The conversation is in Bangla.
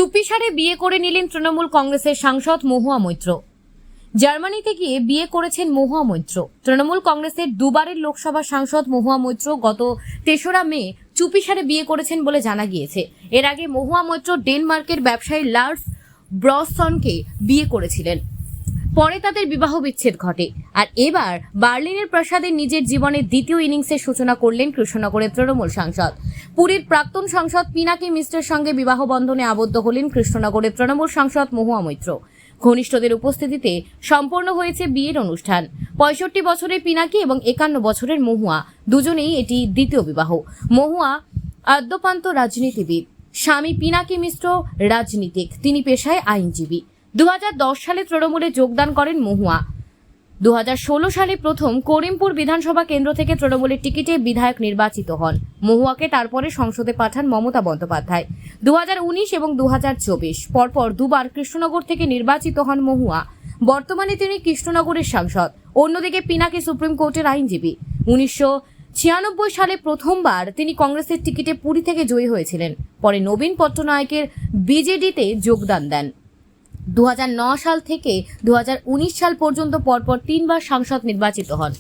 চুপিসারে বিয়ে করে নিলেন তৃণমূল কংগ্রেসের সাংসদ মহুয়া মৈত্র। জার্মানিতে গিয়ে বিয়ে করেছেন মহুয়া মৈত্র। তৃণমূল কংগ্রেসের দুবারের লোকসভা সাংসদ মহুয়া মৈত্র গত ৩রা মে চুপিসারে বিয়ে করেছেন বলে জানা গিয়েছে। এর আগে মহুয়া মৈত্র ডেনমার্কের ব্যবসায়ী লার্স ব্রসনকে বিয়ে করেছিলেন। পরে তাদের বিবাহ বিচ্ছেদ ঘটে। আর এবার বার্লিনের প্রাসাদে নিজের জীবনের দ্বিতীয় ইনিংসের সূচনা করলেন কৃষ্ণনগরের তৃণমূল সাংসদ। পুরীর প্রাক্তন সাংসদ পিনাকি মিশ্রের সঙ্গে বিবাহ বন্ধনে আবদ্ধ হলেন কৃষ্ণনগরের তৃণমূল সাংসদ মহুয়া মৈত্র। ঘনিষ্ঠদের উপস্থিতিতে সম্পন্ন হয়েছে বিয়ের অনুষ্ঠান। ৬৫ বছরের পিনাকি এবং ৫১ বছরের মহুয়া, দুজনেই এটি দ্বিতীয় বিবাহ। মহুয়া আদ্যপান্ত রাজনীতিবিদ, স্বামী পিনাকি মিশ্র রাজনীতিক, তিনি পেশায় আইনজীবী। ২০১০ সালে তৃণমূলে যোগদান করেন মহুয়া। ২০১৬ সালে প্রথম করিমপুর বিধানসভা কেন্দ্র থেকে তৃণমূলের টিকিটে বিধায়ক নির্বাচিত হন। মহুয়াকে তারপরে সংসদে পাঠান মমতা বন্দ্যোপাধ্যায়। ২০১৯ এবং ২০২৪ পরপর দুবার কৃষ্ণনগর থেকে নির্বাচিত হন মহুয়া। বর্তমানে তিনি কৃষ্ণনগরের সাংসদ। অন্যদিকে পিনাকি সুপ্রিম কোর্টের আইনজীবী। ১৯৯৬ সালে প্রথমবার তিনি কংগ্রেসের টিকিটে পুরী থেকে জয়ী হয়েছিলেন। পরে নবীন পট্টনায়কের বিজেডিতে যোগদান দেন। ২০০৯ সাল থেকে ২০১৯ সাল পর্যন্ত পরপর ৩বার সাংসদ নির্বাচিত হন।